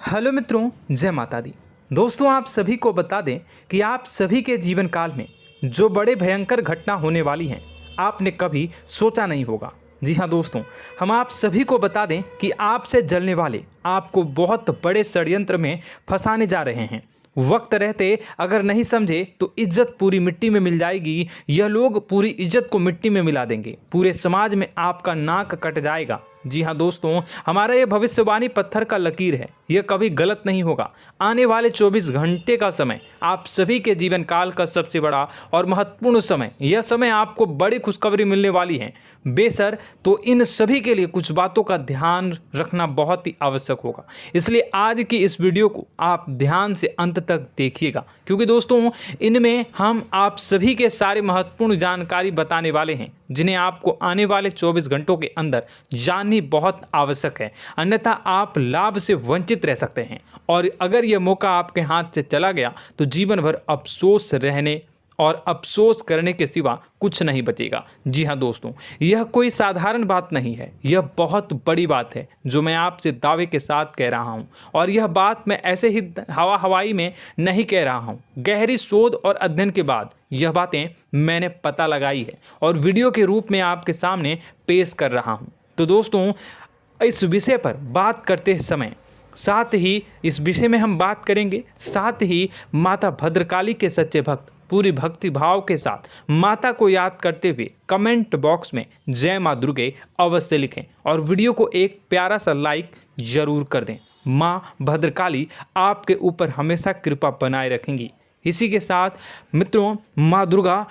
Hello मित्रों, जय माता दी। दोस्तों, आप सभी को बता दें कि आप सभी के जीवन काल में जो बड़े भयंकर घटना होने वाली हैं, आपने कभी सोचा नहीं होगा। जी हाँ दोस्तों, हम आप सभी को बता दें कि आपसे जलने वाले आपको बहुत बड़े षड्यंत्र में फंसाने जा रहे हैं। वक्त रहते अगर नहीं समझे तो इज्जत पूरी मिट्टी में मिल जाएगी। यह लोग पूरी इज्जत को मिट्टी में मिला देंगे। पूरे समाज में आपका नाक कट जाएगा। जी हाँ दोस्तों, हमारा ये भविष्यवाणी पत्थर का लकीर है, यह कभी गलत नहीं होगा। आने वाले 24 घंटे का समय आप सभी के जीवन काल का सबसे बड़ा और महत्वपूर्ण समय। यह समय आपको बड़ी खुशखबरी मिलने वाली है बेसर, तो इन सभी के लिए कुछ बातों का ध्यान रखना बहुत ही आवश्यक होगा। इसलिए आज की इस वीडियो को आप ध्यान से अंत तक देखिएगा, क्योंकि दोस्तों इनमें हम आप सभी के सारे महत्वपूर्ण जानकारी बताने वाले हैं, जिन्हें आपको आने वाले 24 घंटों के अंदर जाननी बहुत आवश्यक है। अन्यथा आप लाभ से वंचित रह सकते हैं, और अगर यह मौका आपके हाथ से चला गया तो जीवन भर अफसोस रहने और अफसोस करने के सिवा कुछ नहीं बचेगा। जी हाँ दोस्तों, यह कोई साधारण बात नहीं है, यह बहुत बड़ी बात है जो मैं आपसे दावे के साथ कह रहा हूँ। और यह बात मैं ऐसे ही हवाई में नहीं कह रहा हूँ। गहरी शोध और अध्ययन के बाद यह बातें मैंने पता लगाई है और वीडियो के रूप में आपके सामने पेश कर रहा हूँ। तो दोस्तों, इस विषय पर बात करते समय साथ ही इस विषय में हम बात करेंगे, साथ ही माता भद्रकाली के सच्चे भक्त पूरी भक्ति भाव के साथ माता को याद करते हुए कमेंट बॉक्स में जय माँ दुर्गे अवश्य लिखें और वीडियो को एक प्यारा सा लाइक जरूर कर दें। माँ भद्रकाली आपके ऊपर हमेशा कृपा बनाए रखेंगी। इसी के साथ मित्रों, माँ दुर्गा,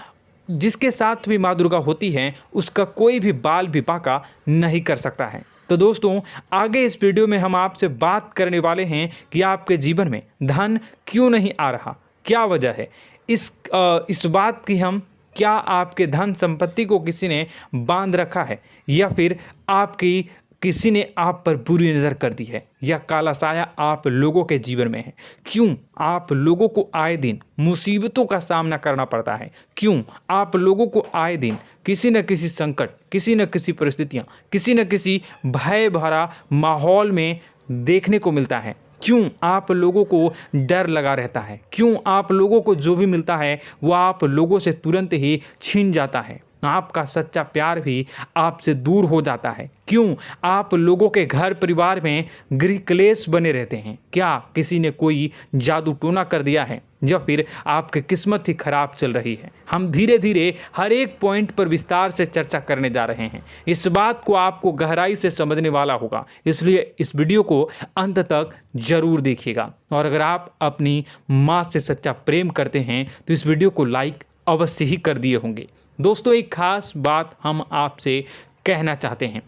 जिसके साथ भी माँ दुर्गा होती हैं, उसका कोई भी बाल भी बांका नहीं कर सकता है। तो दोस्तों, आगे इस वीडियो में हम आपसे बात करने वाले हैं कि आपके जीवन में धन क्यों नहीं आ रहा, क्या वजह है इस बात की। हम क्या आपके धन संपत्ति को किसी ने बांध रखा है, या फिर आपकी किसी ने आप पर बुरी नज़र कर दी है, या काला साया आप लोगों के जीवन में है। क्यों आप लोगों को आए दिन मुसीबतों का सामना करना पड़ता है, क्यों आप लोगों को आए दिन किसी न किसी संकट, किसी न किसी परिस्थितियाँ, किसी न किसी भय भरा माहौल में देखने को मिलता है, क्यों आप लोगों को डर लगा रहता है, क्यों आप लोगों को जो भी मिलता है वो आप लोगों से तुरंत ही छीन जाता है, आपका सच्चा प्यार भी आपसे दूर हो जाता है, क्यों आप लोगों के घर परिवार में गृह क्लेश बने रहते हैं। क्या किसी ने कोई जादू टोना कर दिया है, या फिर आपकी किस्मत ही खराब चल रही है। हम धीरे धीरे हर एक पॉइंट पर विस्तार से चर्चा करने जा रहे हैं। इस बात को आपको गहराई से समझने वाला होगा, इसलिए इस वीडियो को अंत तक जरूर देखिएगा। और अगर आप अपनी माँ से सच्चा प्रेम करते हैं तो इस वीडियो को लाइक अवश्य ही कर दिए होंगे। दोस्तों, एक खास बात हम आपसे कहना चाहते हैं।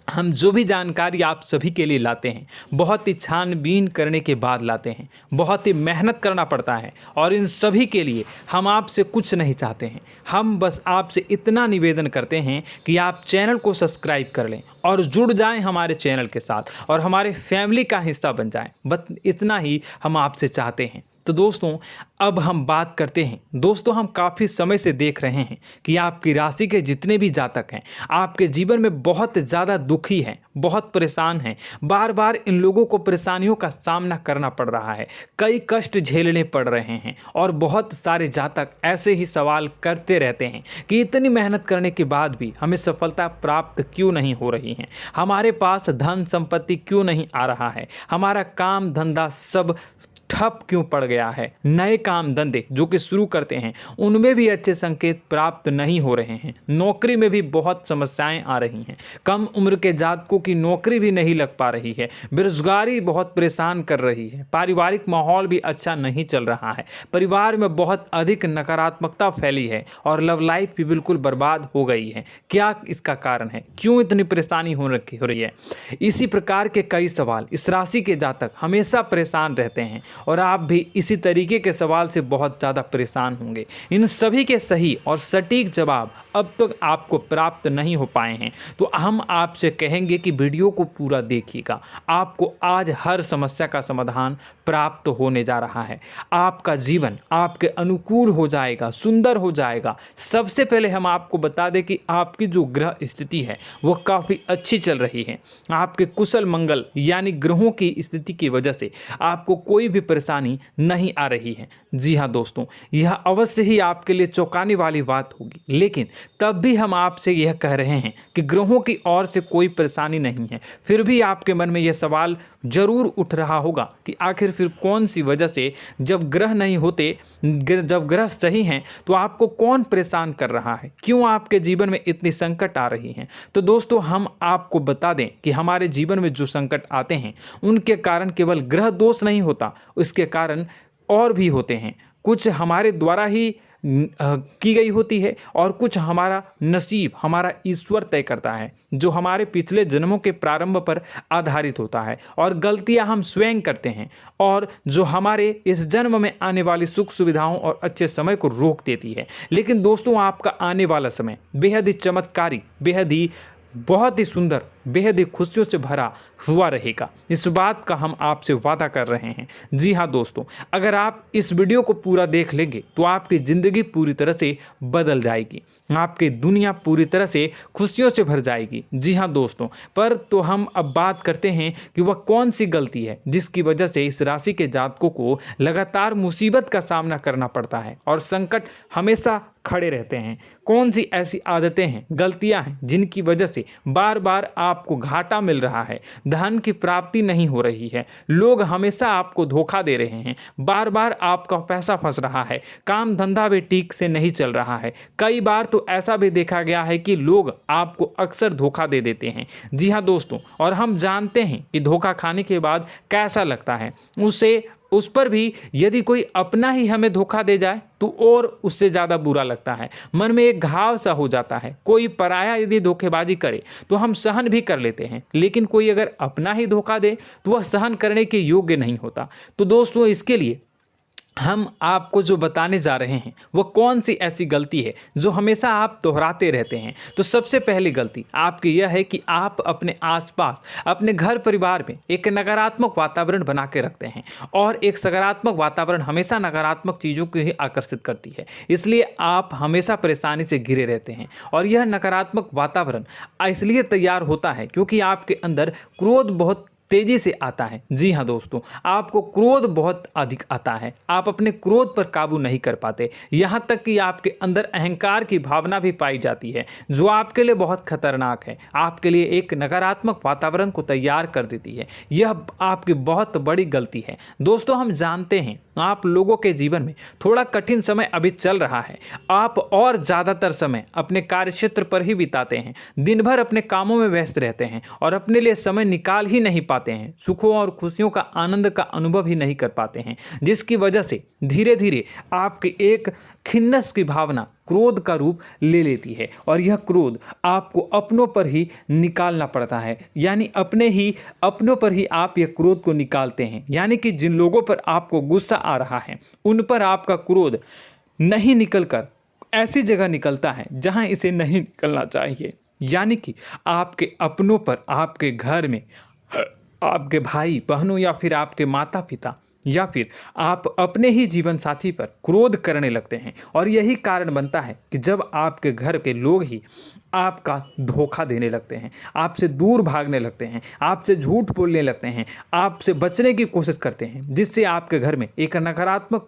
हम जो भी जानकारी आप सभी के लिए लाते हैं, बहुत ही छानबीन करने के बाद लाते हैं, बहुत ही मेहनत करना पड़ता है, और इन सभी के लिए हम आपसे कुछ नहीं चाहते हैं। हम बस आपसे इतना निवेदन करते हैं कि आप चैनल को सब्सक्राइब कर लें और जुड़ जाएं हमारे चैनल के साथ और हमारे फैमिली का हिस्सा बन जाएं। बस इतना ही हम आपसे चाहते हैं। तो दोस्तों, अब हम बात करते हैं। दोस्तों, हम काफ़ी समय से देख रहे हैं कि आपकी राशि के जितने भी जातक हैं, आपके जीवन में बहुत ज़्यादा दुखी हैं, बहुत परेशान हैं। बार बार इन लोगों को परेशानियों का सामना करना पड़ रहा है, कई कष्ट झेलने पड़ रहे हैं, और बहुत सारे जातक ऐसे ही सवाल करते रहते हैं कि इतनी मेहनत करने के बाद भी हमें सफलता प्राप्त क्यों नहीं हो रही है, हमारे पास धन संपत्ति क्यों नहीं आ रहा है, हमारा काम धंधा सब ठप क्यों पड़ गया है, नए काम धंधे जो कि शुरू करते हैं उनमें भी अच्छे संकेत प्राप्त नहीं हो रहे हैं, नौकरी में भी बहुत समस्याएं आ रही हैं, कम उम्र के जातकों की नौकरी भी नहीं लग पा रही है, बेरोजगारी बहुत परेशान कर रही है, पारिवारिक माहौल भी अच्छा नहीं चल रहा है, परिवार में बहुत अधिक नकारात्मकता फैली है, और लव लाइफ भी बिल्कुल बर्बाद हो गई है। क्या इसका कारण है, क्यों इतनी परेशानी हो रही है? इसी प्रकार के कई सवाल इस राशि के जातक हमेशा परेशान रहते हैं, और आप भी इसी तरीके के सवाल से बहुत ज़्यादा परेशान होंगे। इन सभी के सही और सटीक जवाब अब तक आपको प्राप्त नहीं हो पाए हैं, तो हम आपसे कहेंगे कि वीडियो को पूरा देखिएगा। आपको आज हर समस्या का समाधान प्राप्त होने जा रहा है। आपका जीवन आपके अनुकूल हो जाएगा, सुंदर हो जाएगा। सबसे पहले हम आपको बता दें कि आपकी जो ग्रह स्थिति है वो काफ़ी अच्छी चल रही है। आपके कुशल मंगल यानी ग्रहों की स्थिति की वजह से आपको कोई भी परेशानी नहीं आ रही है। जी हाँ दोस्तों, यह अवश्य ही आपके लिए चौंकाने वाली बात होगी, लेकिन तब भी हम आपसे यह कह रहे हैं कि ग्रहों की ओर से कोई परेशानी नहीं है। फिर भी आपके मन में यह सवाल जरूर उठ रहा होगा कि आखिर फिर कौन सी वजह से, जब ग्रह नहीं होते, जब ग्रह सही हैं, तो आपको कौन परेशान कर रहा है, क्यों आपके जीवन में इतनी संकट आ रही हैं। तो दोस्तों, हम आपको बता दें कि हमारे जीवन में जो संकट आते हैं उनके कारण केवल ग्रह दोष नहीं होता, उसके कारण और भी होते हैं। कुछ हमारे द्वारा ही की गई होती है और कुछ हमारा नसीब, हमारा ईश्वर तय करता है, जो हमारे पिछले जन्मों के प्रारंभ पर आधारित होता है। और गलतियां हम स्वयं करते हैं और जो हमारे इस जन्म में आने वाली सुख सुविधाओं और अच्छे समय को रोक देती है। लेकिन दोस्तों, आपका आने वाला समय बेहद ही चमत्कारी, बेहद ही बहुत ही सुंदर, बेहद ही खुशियों से भरा हुआ रहेगा। इस बात का हम आपसे वादा कर रहे हैं। जी हाँ दोस्तों, अगर आप इस वीडियो को पूरा देख लेंगे तो आपकी ज़िंदगी पूरी तरह से बदल जाएगी, आपकी दुनिया पूरी तरह से खुशियों से भर जाएगी। जी हाँ दोस्तों, पर तो हम अब बात करते हैं कि वह कौन सी गलती है जिसकी वजह से इस राशि के जातकों को लगातार मुसीबत का सामना करना पड़ता है और संकट हमेशा खड़े रहते हैं। कौन सी ऐसी आदतें हैं, गलतियां हैं जिनकी वजह से बार बार आपको घाटा मिल रहा है, धन की प्राप्ति नहीं हो रही है, लोग हमेशा आपको धोखा दे रहे हैं, बार बार आपका पैसा फंस रहा है, काम धंधा भी ठीक से नहीं चल रहा है। कई बार तो ऐसा भी देखा गया है कि लोग आपको अक्सर धोखा दे देते हैं। जी हाँ दोस्तों, और हम जानते हैं कि धोखा खाने के बाद कैसा लगता है। उस पर भी यदि कोई अपना ही हमें धोखा दे जाए तो और उससे ज़्यादा बुरा लगता है, मन में एक घाव सा हो जाता है। कोई पराया यदि धोखेबाजी करे तो हम सहन भी कर लेते हैं, लेकिन कोई अगर अपना ही धोखा दे तो वह सहन करने के योग्य नहीं होता। तो दोस्तों, इसके लिए हम आपको जो बताने जा रहे हैं वो कौन सी ऐसी गलती है जो हमेशा आप दोहराते रहते हैं। तो सबसे पहली गलती आपकी यह है कि आप अपने आसपास, अपने घर परिवार में एक नकारात्मक वातावरण बना के रखते हैं, और एक सकारात्मक वातावरण हमेशा नकारात्मक चीज़ों को ही आकर्षित करती है। इसलिए आप हमेशा परेशानी से घिरे रहते हैं, और यह नकारात्मक वातावरण इसलिए तैयार होता है क्योंकि आपके अंदर क्रोध बहुत तेजी से आता है। जी हाँ दोस्तों, आपको क्रोध बहुत अधिक आता है, आप अपने क्रोध पर काबू नहीं कर पाते, यहाँ तक कि आपके अंदर अहंकार की भावना भी पाई जाती है, जो आपके लिए बहुत खतरनाक है, आपके लिए एक नकारात्मक वातावरण को तैयार कर देती है। यह आपकी बहुत बड़ी गलती है। दोस्तों, हम जानते हैं आप लोगों के जीवन में थोड़ा कठिन समय अभी चल रहा है। आप और ज़्यादातर समय अपने कार्यक्षेत्र पर ही बिताते हैं, दिन भर अपने कामों में व्यस्त रहते हैं और अपने लिए समय निकाल ही नहीं पाते हैं, सुखों और खुशियों का आनंद का अनुभव ही नहीं कर पाते हैं, जिसकी वजह से धीरे धीरे आपकी एक खिन्नस की भावना क्रोध का रूप ले लेती है, और यह क्रोध आपको अपनों पर ही निकालना पड़ता है। यानी अपनों पर ही आप यह क्रोध को निकालते हैं। यानी कि जिन लोगों पर आपको गुस्सा आ रहा है उन पर आपका क्रोध नहीं निकलकर ऐसी जगह निकलता है जहां इसे नहीं निकलना चाहिए। यानी कि आपके अपनों पर, आपके घर में आपके भाई बहनों या फिर आपके माता पिता या फिर आप अपने ही जीवन साथी पर क्रोध करने लगते हैं, और यही कारण बनता है कि जब आपके घर के लोग ही आपका धोखा देने लगते हैं, आपसे दूर भागने लगते हैं, आपसे झूठ बोलने लगते हैं, आपसे बचने की कोशिश करते हैं, जिससे आपके घर में एक नकारात्मक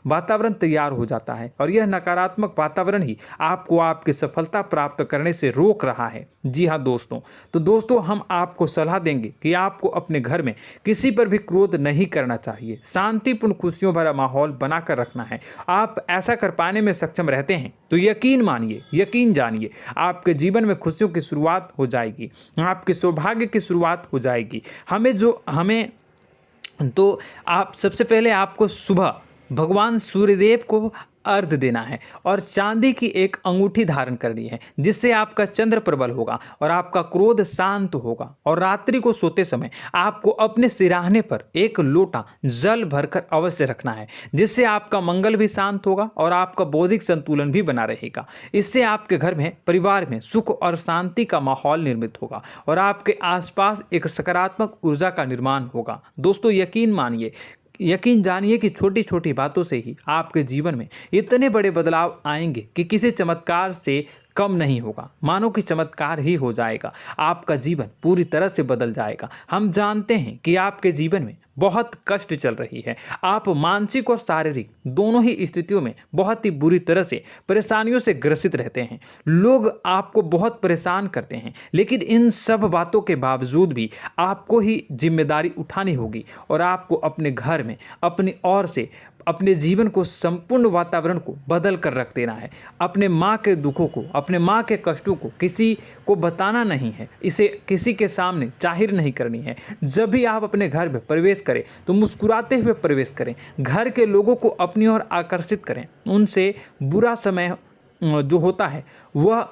वातावरण तैयार हो जाता है, और यह नकारात्मक वातावरण ही आपको आपकी सफलता प्राप्त करने से रोक रहा है। जी हाँ दोस्तों, तो दोस्तों, हम आपको सलाह देंगे कि आपको अपने घर में किसी पर भी क्रोध नहीं करना चाहिए, शांतिपूर्ण खुशियों भरा माहौल बनाकर रखना है। आप ऐसा कर पाने में सक्षम रहते हैं तो यकीन मानिए, यकीन जानिए, आपके जीवन में खुशियों की शुरुआत हो जाएगी, आपके सौभाग्य की शुरुआत हो जाएगी। तो आप सबसे पहले आपको सुबह भगवान सूर्यदेव को अर्घ देना है और चांदी की एक अंगूठी धारण करनी है, जिससे आपका चंद्र प्रबल होगा और आपका क्रोध शांत होगा। और रात्रि को सोते समय आपको अपने सिराहने पर एक लोटा जल भरकर अवश्य रखना है, जिससे आपका मंगल भी शांत होगा और आपका बौद्धिक संतुलन भी बना रहेगा। इससे आपके घर में, परिवार में सुख और शांति का माहौल निर्मित होगा और आपके आसपास एक सकारात्मक ऊर्जा का निर्माण होगा। दोस्तों यकीन जानिए कि छोटी छोटी बातों से ही आपके जीवन में इतने बड़े बदलाव आएंगे कि किसी चमत्कार से कम नहीं होगा। मानो कि चमत्कार ही हो जाएगा, आपका जीवन पूरी तरह से बदल जाएगा। हम जानते हैं कि आपके जीवन में बहुत कष्ट चल रही है, आप मानसिक और शारीरिक दोनों ही स्थितियों में बहुत ही बुरी तरह से परेशानियों से ग्रसित रहते हैं। लोग आपको बहुत परेशान करते हैं, लेकिन इन सब बातों के बावजूद भी आपको ही जिम्मेदारी उठानी होगी और आपको अपने घर में अपनी ओर से अपने जीवन को, संपूर्ण वातावरण को बदल कर रख देना है। अपने माँ के दुखों को, अपने माँ के कष्टों को किसी को बताना नहीं है, इसे किसी के सामने जाहिर नहीं करनी है। जब भी आप अपने घर में प्रवेश करें तो मुस्कुराते हुए प्रवेश करें, घर के लोगों को अपनी ओर आकर्षित करें। उनसे बुरा समय जो होता है वह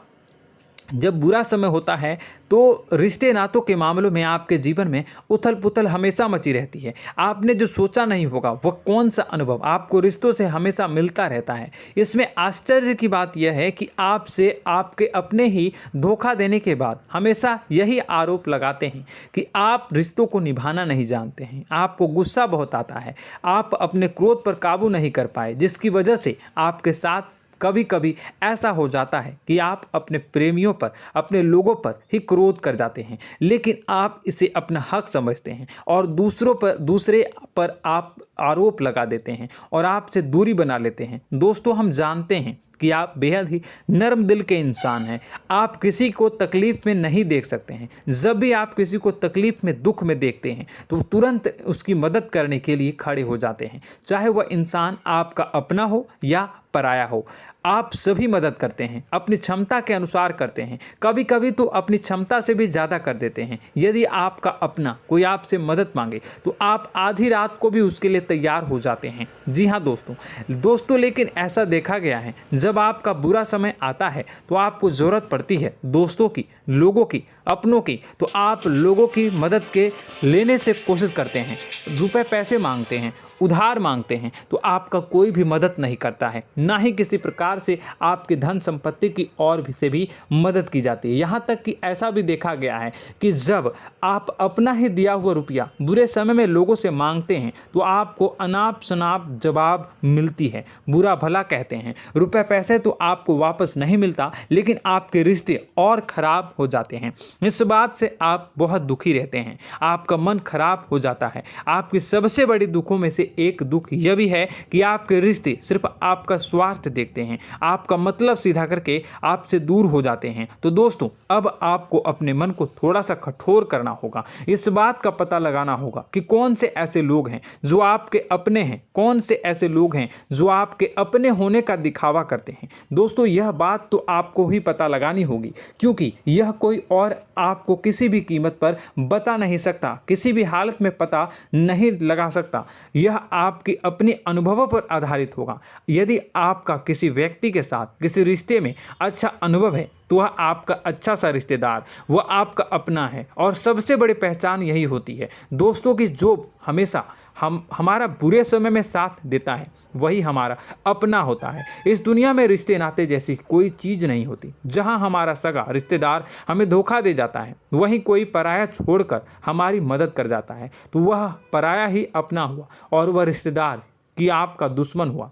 जब बुरा समय होता है तो रिश्ते नातों के मामलों में आपके जीवन में उथल पुथल हमेशा मची रहती है। आपने जो सोचा नहीं होगा वह कौन सा अनुभव आपको रिश्तों से हमेशा मिलता रहता है। इसमें आश्चर्य की बात यह है कि आपसे आपके अपने ही धोखा देने के बाद हमेशा यही आरोप लगाते हैं कि आप रिश्तों को निभाना नहीं जानते हैं, आपको गुस्सा बहुत आता है, आप अपने क्रोध पर काबू नहीं कर पाए, जिसकी वजह से आपके साथ कभी कभी ऐसा हो जाता है कि आप अपने प्रेमियों पर, अपने लोगों पर ही क्रोध कर जाते हैं, लेकिन आप इसे अपना हक समझते हैं और दूसरे पर आप आरोप लगा देते हैं और आपसे दूरी बना लेते हैं। दोस्तों हम जानते हैं कि आप बेहद ही नर्म दिल के इंसान हैं। आप किसी को तकलीफ में नहीं देख सकते हैं। जब भी आप किसी को तकलीफ में, दुख में देखते हैं तो तुरंत उसकी मदद करने के लिए खड़े हो जाते हैं, चाहे वह इंसान आपका अपना हो या पराया हो। आप सभी मदद करते हैं, अपनी क्षमता के अनुसार करते हैं, कभी कभी तो अपनी क्षमता से भी ज़्यादा कर देते हैं। यदि आपका अपना कोई आपसे मदद मांगे तो आप आधी रात को भी उसके लिए तैयार हो जाते हैं। जी हाँ दोस्तों, लेकिन ऐसा देखा गया है जब आपका बुरा समय आता है तो आपको ज़रूरत पड़ती है दोस्तों की, लोगों की, अपनों की, तो आप लोगों की मदद के लेने से कोशिश करते हैं, रुपए पैसे मांगते हैं, उधार मांगते हैं, तो आपका कोई भी मदद नहीं करता है, ना ही किसी प्रकार से आपकी धन संपत्ति की ओर भी से भी मदद की जाती है। यहाँ तक कि ऐसा भी देखा गया है कि जब आप अपना ही दिया हुआ रुपया बुरे समय में लोगों से मांगते हैं तो आपको अनाप शनाप जवाब मिलती है, बुरा भला कहते हैं। रुपए पैसे तो आपको वापस नहीं मिलता, लेकिन आपके रिश्ते और खराब हो जाते हैं। इस बात से आप बहुत दुखी रहते हैं, आपका मन खराब हो जाता है। आपकी सबसे बड़ी दुखों में से एक दुख यह भी है कि आपके रिश्ते सिर्फ आपका स्वार्थ देखते हैं, आपका मतलब सीधा करके आपसे दूर हो जाते हैं। तो दोस्तों अब आपको अपने मन को थोड़ा सा कठोर करना होगा, इस बात का पता लगाना होगा कि कौन से ऐसे लोग हैं जो आपके अपने हैं, कौन से ऐसे लोग हैं जो आपके अपने होने का दिखावा करते हैं। दोस्तों यह बात तो आपको ही पता लगानी होगी, क्योंकि यह कोई और आपको किसी भी कीमत पर बता नहीं सकता, किसी भी हालत में पता नहीं लगा सकता। यह आपके अपने अनुभवों पर आधारित होगा। यदि आपका किसी व्यक्ति के साथ किसी रिश्ते में अच्छा अनुभव है तो वह आपका अच्छा सा रिश्तेदार, वह आपका अपना है। और सबसे बड़ी पहचान यही होती है दोस्तों की जो हमेशा हमारा बुरे समय में साथ देता है वही हमारा अपना होता है। इस दुनिया में रिश्ते नाते जैसी कोई चीज़ नहीं होती। जहां हमारा सगा रिश्तेदार हमें धोखा दे जाता है, वहीं कोई पराया छोड़कर हमारी मदद कर जाता है तो वह पराया ही अपना हुआ और वह रिश्तेदार की आपका दुश्मन हुआ।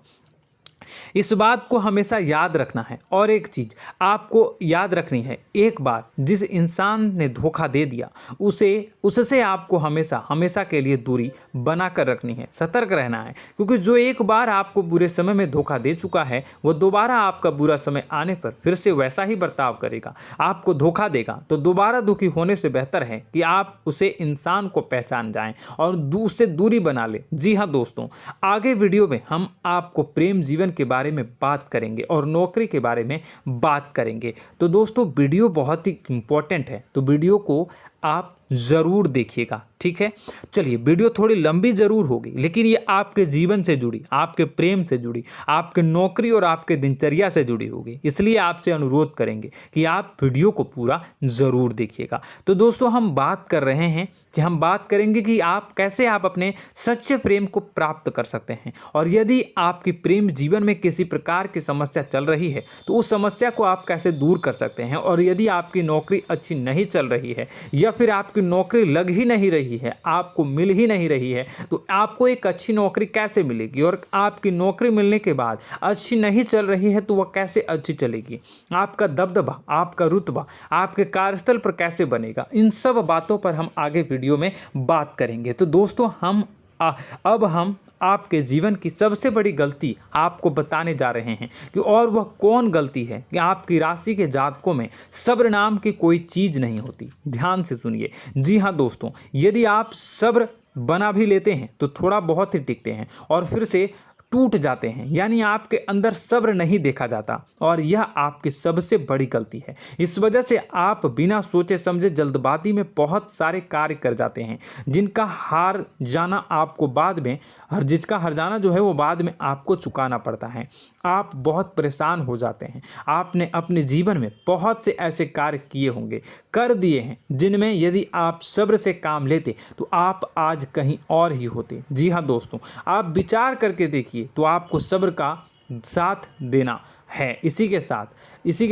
इस बात को हमेशा याद रखना है। और एक चीज़ आपको याद रखनी है, एक बार जिस इंसान ने धोखा दे दिया उससे आपको हमेशा हमेशा के लिए दूरी बना कर रखनी है, सतर्क रहना है। क्योंकि जो एक बार आपको बुरे समय में धोखा दे चुका है वह दोबारा आपका बुरा समय आने पर फिर से वैसा ही बर्ताव करेगा, आपको धोखा देगा। तो दोबारा दुखी होने से बेहतर है कि आप उसे इंसान को पहचान जाएं और उससे दूरी बना लें। जी हाँ दोस्तों, आगे वीडियो में हम आपको प्रेम जीवन के बारे में बात करेंगे और नौकरी के बारे में बात करेंगे। तो दोस्तों वीडियो बहुत ही इम्पोर्टेंट है, तो वीडियो को आप ज़रूर देखिएगा, ठीक है। चलिए, वीडियो थोड़ी लंबी ज़रूर होगी, लेकिन ये आपके जीवन से जुड़ी, आपके प्रेम से जुड़ी, आपके नौकरी और आपके दिनचर्या से जुड़ी होगी, इसलिए आपसे अनुरोध करेंगे कि आप वीडियो को पूरा ज़रूर देखिएगा। तो दोस्तों, हम बात कर रहे हैं कि हम बात करेंगे कि आप कैसे आप अपने सच्चे प्रेम को प्राप्त कर सकते हैं, और यदि आपकी प्रेम जीवन में किसी प्रकार की समस्या चल रही है तो उस समस्या को आप कैसे दूर कर सकते हैं, और यदि आपकी नौकरी अच्छी नहीं चल रही है या फिर आपकी नौकरी लग ही नहीं रही है, आपको मिल ही नहीं रही है, तो आपको एक अच्छी नौकरी कैसे मिलेगी, और आपकी नौकरी मिलने के बाद अच्छी नहीं चल रही है तो वह कैसे अच्छी चलेगी, आपका दबदबा, आपका रुतबा आपके कार्यस्थल पर कैसे बनेगा, इन सब बातों पर हम आगे वीडियो में बात करेंगे। तो दोस्तों, अब हम आपके जीवन की सबसे बड़ी गलती आपको बताने जा रहे हैं कि और वह कौन गलती है कि आपकी राशि के जातकों में सब्र नाम की कोई चीज़ नहीं होती। ध्यान से सुनिए। जी हाँ दोस्तों, यदि आप सब्र बना भी लेते हैं तो थोड़ा बहुत ही टिकते हैं और फिर से टूट जाते हैं, यानी आपके अंदर सब्र नहीं देखा जाता, और यह आपकी सबसे बड़ी गलती है। इस वजह से आप बिना सोचे समझे जल्दबाजी में बहुत सारे कार्य कर जाते हैं, जिनका हार जाना आपको बाद में जिसका हर जाना जो है वो बाद में आपको चुकाना पड़ता है। आप बहुत परेशान हो जाते हैं। आपने अपने जीवन में बहुत से ऐसे कार्य किए होंगे, कर दिए हैं, जिनमें यदि आप सब्र से काम लेते तो आप आज कहीं और ही होते। जी हाँ दोस्तों, आप विचार करके देखिए तो आपको सब्र का साथ देना है। इसी के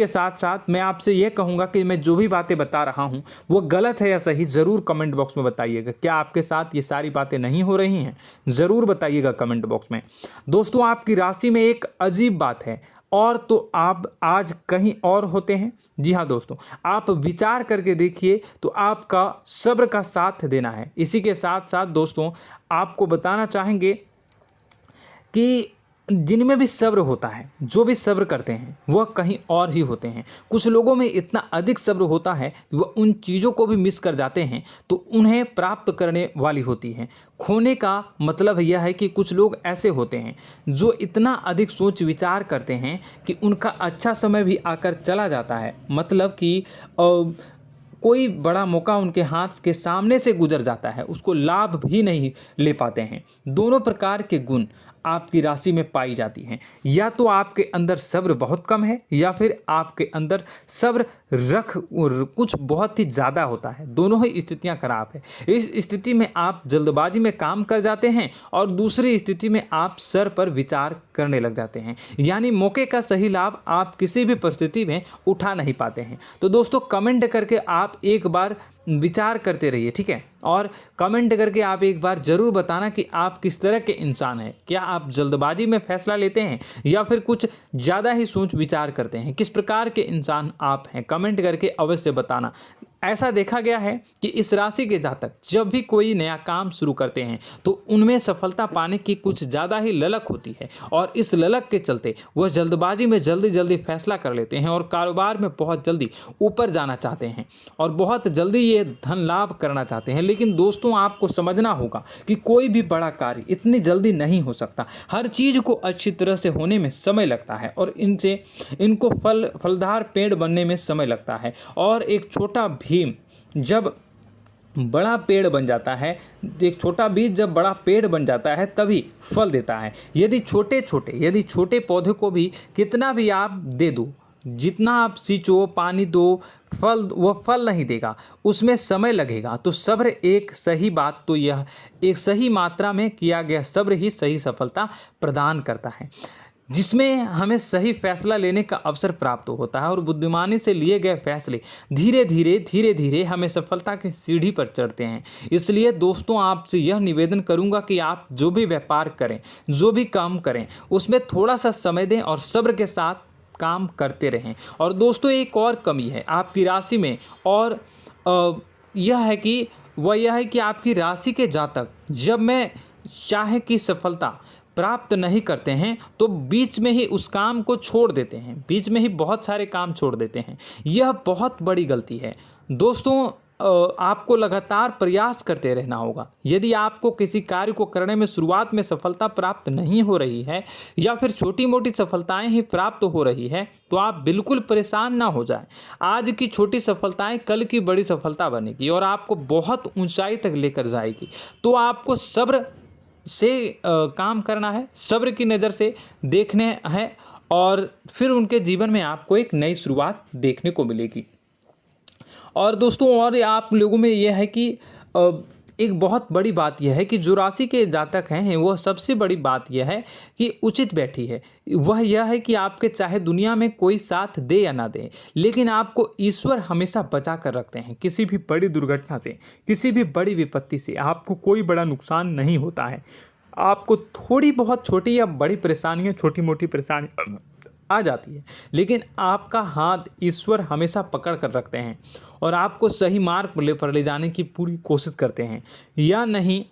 साथ साथ मैं आपसे ये कहूँगा कि मैं जो भी बातें बता रहा हूँ वो गलत है या सही, ज़रूर कमेंट बॉक्स में बताइएगा। क्या आपके साथ ये सारी बातें नहीं हो रही हैं? ज़रूर बताइएगा कमेंट बॉक्स में। दोस्तों, आपकी राशि में एक अजीब बात है, और तो आप आज कहीं और होते हैं। जी हाँ दोस्तों, आप विचार करके देखिए तो आपका सब्र का साथ देना है। इसी के साथ साथ दोस्तों, आपको बताना चाहेंगे कि जिनमें भी सब्र होता है, जो भी सब्र करते हैं वह कहीं और ही होते हैं। कुछ लोगों में इतना अधिक सब्र होता है कि वह उन चीज़ों को भी मिस कर जाते हैं तो उन्हें प्राप्त करने वाली होती हैं। खोने का मतलब यह है कि कुछ लोग ऐसे होते हैं जो इतना अधिक सोच विचार करते हैं कि उनका अच्छा समय भी आकर चला जाता है, मतलब कि कोई बड़ा मौका उनके हाथ के सामने से गुजर जाता है, उसको लाभ भी नहीं ले पाते हैं। दोनों प्रकार के गुण आपकी राशि में पाई जाती हैं। या तो आपके अंदर सब्र बहुत कम है, या फिर आपके अंदर सब्र कुछ बहुत ही ज़्यादा होता है। दोनों ही स्थितियां खराब है। इस स्थिति में आप जल्दबाजी में काम कर जाते हैं, और दूसरी स्थिति में आप सर पर विचार करने लग जाते हैं, यानी मौके का सही लाभ आप किसी भी परिस्थिति में उठा नहीं पाते हैं। तो दोस्तों, कमेंट करके आप एक बार विचार करते रहिए, ठीक है, और कमेंट करके आप एक बार ज़रूर बताना कि आप किस तरह के इंसान हैं। क्या आप जल्दबाजी में फैसला लेते हैं या फिर कुछ ज़्यादा ही सोच विचार करते हैं? किस प्रकार के इंसान आप हैं? कमेंट करके अवश्य बताना। ऐसा देखा गया है कि इस राशि के जातक जब भी कोई नया काम शुरू करते हैं तो उनमें सफलता पाने की कुछ ज़्यादा ही ललक होती है, और इस ललक के चलते वह जल्दबाजी में जल्दी फैसला कर लेते हैं और कारोबार में बहुत जल्दी ऊपर जाना चाहते हैं और बहुत जल्दी ये धन लाभ करना चाहते हैं। लेकिन दोस्तों, आपको समझना होगा कि कोई भी बड़ा कार्य इतनी जल्दी नहीं हो सकता। हर चीज़ को अच्छी तरह से होने में समय लगता है, और इनको फलदार पेड़ बनने में समय लगता है। और एक छोटा भीम जब बड़ा पेड़ बन जाता है, एक छोटा बीज जब बड़ा पेड़ बन जाता है तभी फल देता है। यदि छोटे पौधे को भी कितना भी आप दे दो, जितना आप सींचो, पानी दो, वह फल नहीं देगा, उसमें समय लगेगा। तो सब्र एक सही बात, तो यह एक सही मात्रा में किया गया सब्र ही सही सफलता प्रदान करता है, जिसमें हमें सही फैसला लेने का अवसर प्राप्त होता है, और बुद्धिमानी से लिए गए फैसले धीरे धीरे हमें सफलता की सीढ़ी पर चढ़ते हैं। इसलिए दोस्तों, आपसे यह निवेदन करूंगा कि आप जो भी व्यापार करें, जो भी काम करें, उसमें थोड़ा सा समय दें और सब्र के साथ काम करते रहें। और दोस्तों, एक और कमी है आपकी राशि में, और यह है कि आपकी राशि के जातक जब मैं चाहे कि सफलता प्राप्त नहीं करते हैं तो बीच में ही उस काम को छोड़ देते हैं, बीच में ही बहुत सारे काम छोड़ देते हैं। यह बहुत बड़ी गलती है दोस्तों। आपको लगातार प्रयास करते रहना होगा। यदि आपको किसी कार्य को करने में शुरुआत में सफलता प्राप्त नहीं हो रही है या फिर छोटी मोटी सफलताएं ही प्राप्त हो रही है तो आप बिल्कुल परेशान ना हो जाएं। आज की छोटी सफलताएं कल की बड़ी सफलता बनेगी और आपको बहुत ऊंचाई तक लेकर जाएगी। तो आपको सब्र से काम करना है, सब्र की नज़र से देखने हैं और फिर उनके जीवन में आपको एक नई शुरुआत देखने को मिलेगी। और दोस्तों और आप लोगों में यह है कि एक बहुत बड़ी बात यह है कि जो राशि के जातक हैं वह सबसे बड़ी बात यह है कि उचित बैठी है। वह यह है कि आपके चाहे दुनिया में कोई साथ दे या ना दे, लेकिन आपको ईश्वर हमेशा बचा कर रखते हैं। किसी भी बड़ी दुर्घटना से, किसी भी बड़ी विपत्ति से आपको कोई बड़ा नुकसान नहीं होता है। आपको थोड़ी बहुत छोटी या बड़ी परेशानियाँ, छोटी मोटी परेशानी आ जाती है, लेकिन आपका हाथ ईश्वर हमेशा पकड़ कर रखते हैं और आपको सही मार्ग पर ले जाने की पूरी कोशिश करते हैं। या नहीं,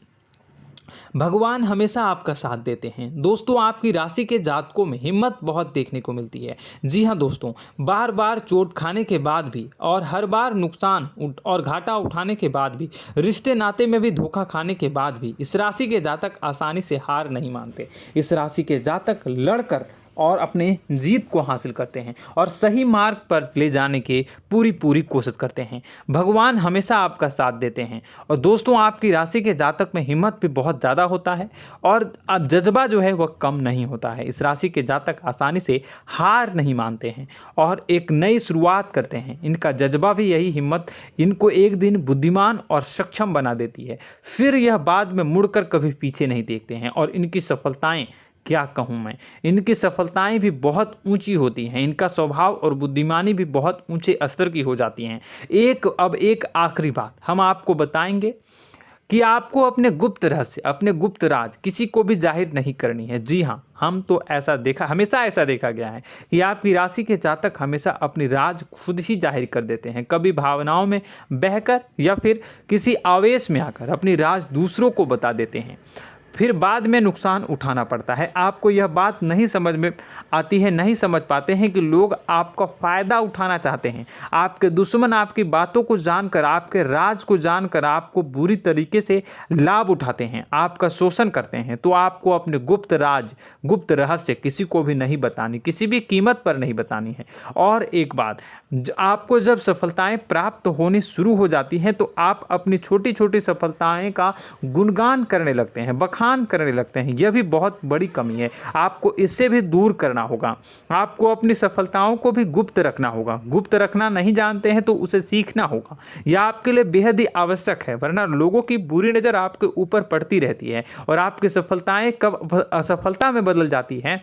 भगवान हमेशा आपका साथ देते हैं। दोस्तों आपकी राशि के जातकों में हिम्मत बहुत देखने को मिलती है। जी हाँ दोस्तों, बार बार चोट खाने के बाद भी और हर बार नुकसान और घाटा उठाने के बाद भी, रिश्ते नाते में भी धोखा खाने के बाद भी इस राशि के जातक आसानी से हार नहीं मानते। इस राशि के जातक लड़कर और अपने जीत को हासिल करते हैं और सही मार्ग पर ले जाने की पूरी कोशिश करते हैं। भगवान हमेशा आपका साथ देते हैं। और दोस्तों आपकी राशि के जातक में हिम्मत भी बहुत ज़्यादा होता है और अब जज्बा जो है वह कम नहीं होता है। इस राशि के जातक आसानी से हार नहीं मानते हैं और एक नई शुरुआत करते हैं। इनका जज्बा भी, यही हिम्मत इनको एक दिन बुद्धिमान और सक्षम बना देती है। फिर यह बाद में मुड़कर कभी पीछे नहीं देखते हैं और इनकी सफलताएं, क्या कहूँ मैं, इनकी सफलताएं भी बहुत ऊंची होती हैं। इनका स्वभाव और बुद्धिमानी भी बहुत ऊंचे स्तर की हो जाती हैं। अब एक आखिरी बात हम आपको बताएंगे कि आपको अपने गुप्त रहस्य, अपने गुप्त राज किसी को भी जाहिर नहीं करनी है। जी हाँ, हमेशा ऐसा देखा गया है कि आपकी राशि के जातक हमेशा अपनी राज खुद ही जाहिर कर देते हैं। कभी भावनाओं में बहकर या फिर किसी आवेश में आकर अपनी राज दूसरों को बता देते हैं, फिर बाद में नुकसान उठाना पड़ता है। आपको यह बात नहीं समझ में आती है, नहीं समझ पाते हैं कि लोग आपका फ़ायदा उठाना चाहते हैं। आपके दुश्मन आपकी बातों को जानकर, आपके राज को जानकर आपको बुरी तरीके से लाभ उठाते हैं, आपका शोषण करते हैं। तो आपको अपने गुप्त राज, गुप्त रहस्य किसी को भी नहीं बतानी, किसी भी कीमत पर नहीं बतानी है। और एक बात, आपको जब सफलताएं प्राप्त होनी शुरू हो जाती हैं तो आप अपनी छोटी छोटी सफलताएं का गुणगान करने लगते हैं, बखान करने लगते हैं। यह भी बहुत बड़ी कमी है, आपको इससे भी दूर करना होगा। आपको अपनी सफलताओं को भी गुप्त रखना होगा। गुप्त रखना नहीं जानते हैं तो उसे सीखना होगा। यह आपके लिए बेहद ही आवश्यक है, वरना लोगों की बुरी नज़र आपके ऊपर पड़ती रहती है और आपकी सफलताएं कब असफलता में बदल जाती हैं,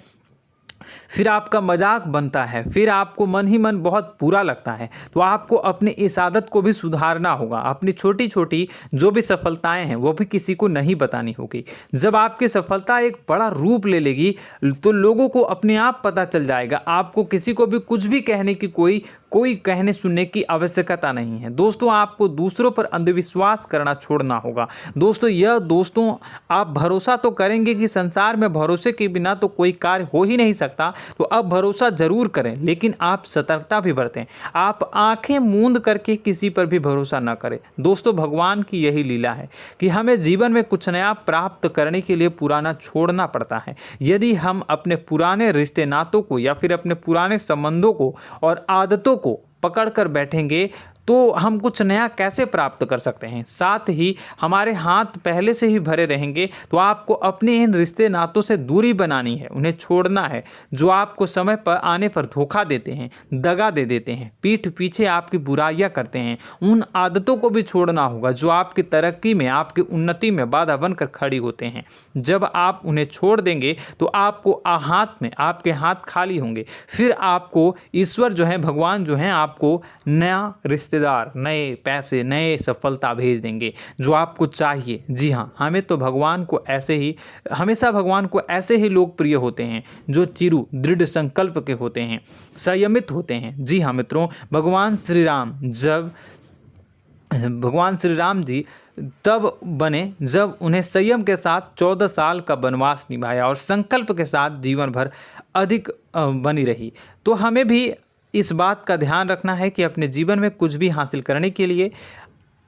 फिर आपका मजाक बनता है, फिर आपको मन ही मन बहुत बुरा लगता है। तो आपको अपनी इस आदत को भी सुधारना होगा। अपनी छोटी छोटी जो भी सफलताएं हैं वो भी किसी को नहीं बतानी होगी। जब आपकी सफलता एक बड़ा रूप ले लेगी तो लोगों को अपने आप पता चल जाएगा। आपको किसी को भी कुछ भी कहने की कोई कहने सुनने की आवश्यकता नहीं है। दोस्तों आपको दूसरों पर अंधविश्वास करना छोड़ना होगा। दोस्तों आप भरोसा तो करेंगे कि संसार में भरोसे के बिना तो कोई कार्य हो ही नहीं सकता, तो अब भरोसा जरूर करें, लेकिन आप सतर्कता भी बरतें। आप आंखें मूंद करके किसी पर भी भरोसा न करें। दोस्तों भगवान की यही लीला है कि हमें जीवन में कुछ नया प्राप्त करने के लिए पुराना छोड़ना पड़ता है। यदि हम अपने पुराने रिश्ते नातों को या फिर अपने पुराने संबंधों को और आदतों को पकड़ कर बैठेंगे तो हम कुछ नया कैसे प्राप्त कर सकते हैं। साथ ही हमारे हाथ पहले से ही भरे रहेंगे। तो आपको अपने इन रिश्ते नातों से दूरी बनानी है, उन्हें छोड़ना है। जो आपको समय पर आने पर धोखा देते हैं, दगा दे देते हैं, पीठ पीछे आपकी बुराइयां करते हैं, उन आदतों को भी छोड़ना होगा जो आपकी तरक्की में, आपकी उन्नति में बाधा बनकर खड़ी होते हैं। जब आप उन्हें छोड़ देंगे तो आपको आपके हाथ खाली होंगे। फिर आपको ईश्वर जो है, भगवान जो है, आपको नया रिश्तेदार, नए पैसे, नए सफलता भेज देंगे जो आपको चाहिए। जी हाँ, हमेशा भगवान को ऐसे ही लोग प्रिय होते हैं जो चिरु दृढ़ संकल्प के होते हैं, संयमित होते हैं। जी हाँ मित्रों, भगवान श्री राम जी तब बने जब उन्हें संयम के साथ 14 साल का वनवास निभाया और संकल्प के साथ जीवन भर अधिक बनी रही। तो हमें भी इस बात का ध्यान रखना है कि अपने जीवन में कुछ भी हासिल करने के लिए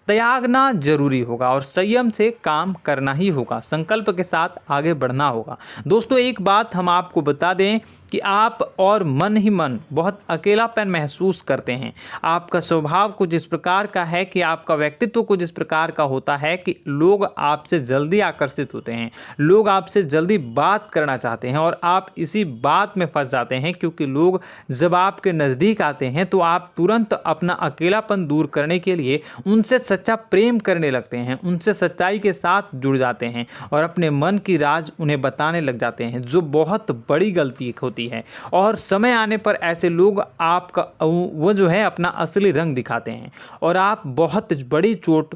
त्यागना जरूरी होगा और संयम से काम करना ही होगा, संकल्प के साथ आगे बढ़ना होगा। दोस्तों एक बात हम आपको बता दें कि आप और मन ही मन बहुत अकेलापन महसूस करते हैं। आपका स्वभाव कुछ इस प्रकार का है कि आपका व्यक्तित्व कुछ इस प्रकार का होता है कि लोग आपसे जल्दी आकर्षित होते हैं, लोग आपसे जल्दी बात करना चाहते हैं और आप इसी बात में फंस जाते हैं, क्योंकि लोग जब आपके नज़दीक आते हैं तो आप तुरंत अपना अकेलापन दूर करने के लिए उनसे सच्चा प्रेम करने लगते हैं, उनसे सच्चाई के साथ जुड़ जाते हैं और अपने मन की राज उन्हें बताने लग जाते हैं, जो बहुत बड़ी गलती होती है। और समय आने पर ऐसे लोग आपका वो जो है अपना असली रंग दिखाते हैं और आप बहुत बड़ी चोट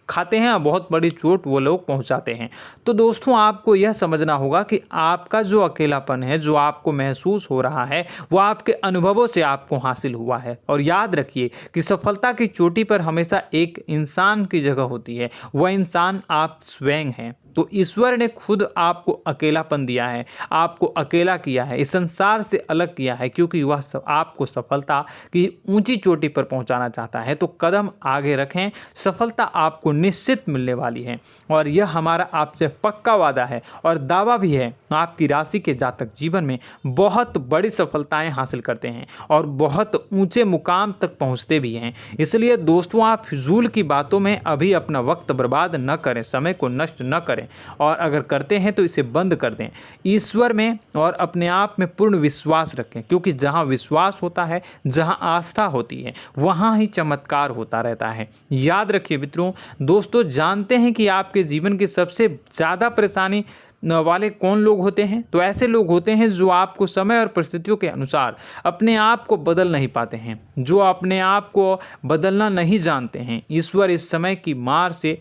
खाते हैं, बहुत बड़ी चोट वो लोग पहुंचाते हैं। तो दोस्तों आपको यह समझना होगा कि आपका जो अकेलापन है, जो आपको महसूस हो रहा है, वो आपके अनुभवों से आपको हासिल हुआ है। और याद रखिए कि सफलता की चोटी पर हमेशा एक इंसान की जगह होती है, वह इंसान आप स्वयं हैं। तो ईश्वर ने खुद आपको अकेलापन दिया है, आपको अकेला किया है, इस संसार से अलग किया है, क्योंकि वह आपको सफलता की ऊंची चोटी पर पहुंचाना चाहता है। तो कदम आगे रखें, सफलता आपको निश्चित मिलने वाली है और यह हमारा आपसे पक्का वादा है और दावा भी है। आपकी राशि के जातक जीवन में बहुत बड़ी सफलताएं हासिल करते हैं और बहुत ऊंचे मुकाम तक पहुंचते भी हैं। इसलिए दोस्तों आप फिजूल की बातों में अभी अपना वक्त बर्बाद न करें, समय को नष्ट न करें और अगर करते हैं तो इसे बंद कर दें। ईश्वर में और अपने आप में पूर्ण विश्वास रखें, क्योंकि जहां विश्वास होता है, जहां आस्था होती है, वहां ही चमत्कार होता रहता है। याद रखिए मित्रों, दोस्तों जानते हैं कि आपके जीवन की सबसे ज़्यादा परेशानी वाले कौन लोग होते हैं? तो ऐसे लोग होते हैं जो आपको समय और परिस्थितियों के अनुसार अपने आप को बदल नहीं पाते हैं, जो अपने आप को बदलना नहीं जानते हैं। ईश्वर इस समय की मार से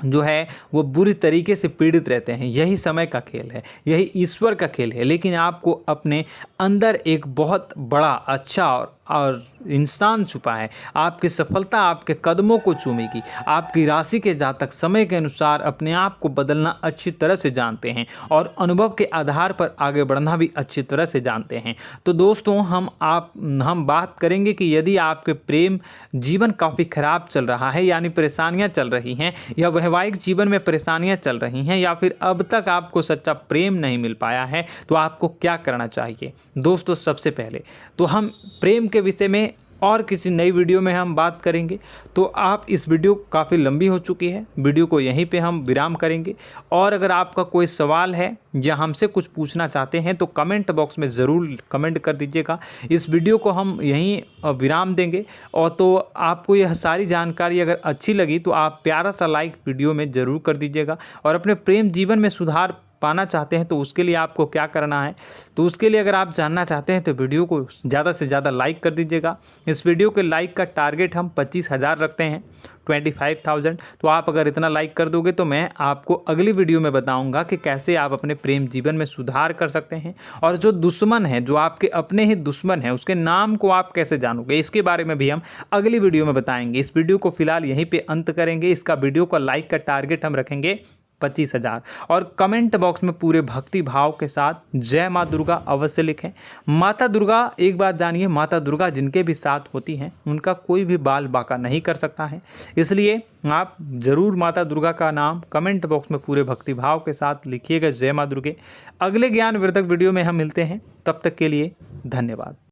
जो है वो बुरी तरीके से पीड़ित रहते हैं। यही समय का खेल है, यही ईश्वर का खेल है। लेकिन आपको अपने अंदर एक बहुत बड़ा अच्छा और इंसान छुपा है। आपकी सफलता आपके कदमों को चूमेगी। आपकी राशि के जातक समय के अनुसार अपने आप को बदलना अच्छी तरह से जानते हैं और अनुभव के आधार पर आगे बढ़ना भी अच्छी तरह से जानते हैं। तो दोस्तों हम बात करेंगे कि यदि आपके प्रेम जीवन काफ़ी खराब चल रहा है, यानी परेशानियां चल रही हैं, या वैवाहिक जीवन में परेशानियां चल रही हैं, या फिर अब तक आपको सच्चा प्रेम नहीं मिल पाया है, तो आपको क्या करना चाहिए। दोस्तों सबसे पहले तो हम प्रेम के विषय में और किसी नई वीडियो में हम बात करेंगे। तो आप इस वीडियो काफ़ी लंबी हो चुकी है, वीडियो को यहीं पे हम विराम करेंगे। और अगर आपका कोई सवाल है या हमसे कुछ पूछना चाहते हैं तो कमेंट बॉक्स में ज़रूर कमेंट कर दीजिएगा। इस वीडियो को हम यहीं विराम देंगे। और तो आपको यह सारी जानकारी अगर अच्छी लगी तो आप प्यारा सा लाइक वीडियो में ज़रूर कर दीजिएगा। और अपने प्रेम जीवन में सुधार पाना चाहते हैं तो उसके लिए आपको क्या करना है, तो उसके लिए अगर आप जानना चाहते हैं तो वीडियो को ज़्यादा से ज़्यादा लाइक कर दीजिएगा। इस वीडियो के लाइक का टारगेट हम 25,000 रखते हैं, 25,000। तो आप अगर इतना लाइक कर दोगे तो मैं आपको अगली वीडियो में बताऊंगा कि कैसे आप अपने प्रेम जीवन में सुधार कर सकते हैं। और जो दुश्मन है, जो आपके अपने ही दुश्मन है, उसके नाम को आप कैसे जानोगे, इसके बारे में भी हम अगली वीडियो में बताएंगे। इस वीडियो को फिलहाल यहीं पर अंत करेंगे। इसका वीडियो का लाइक का टारगेट हम रखेंगे 25,000। और कमेंट बॉक्स में पूरे भक्ति भाव के साथ जय माँ दुर्गा अवश्य लिखें। माता दुर्गा, एक बात जानिए, माता दुर्गा जिनके भी साथ होती हैं उनका कोई भी बाल बाका नहीं कर सकता है। इसलिए आप ज़रूर माता दुर्गा का नाम कमेंट बॉक्स में पूरे भक्ति भाव के साथ लिखिएगा, जय माँ दुर्गे। अगले ज्ञानवर्धक वीडियो में हम मिलते हैं, तब तक के लिए धन्यवाद।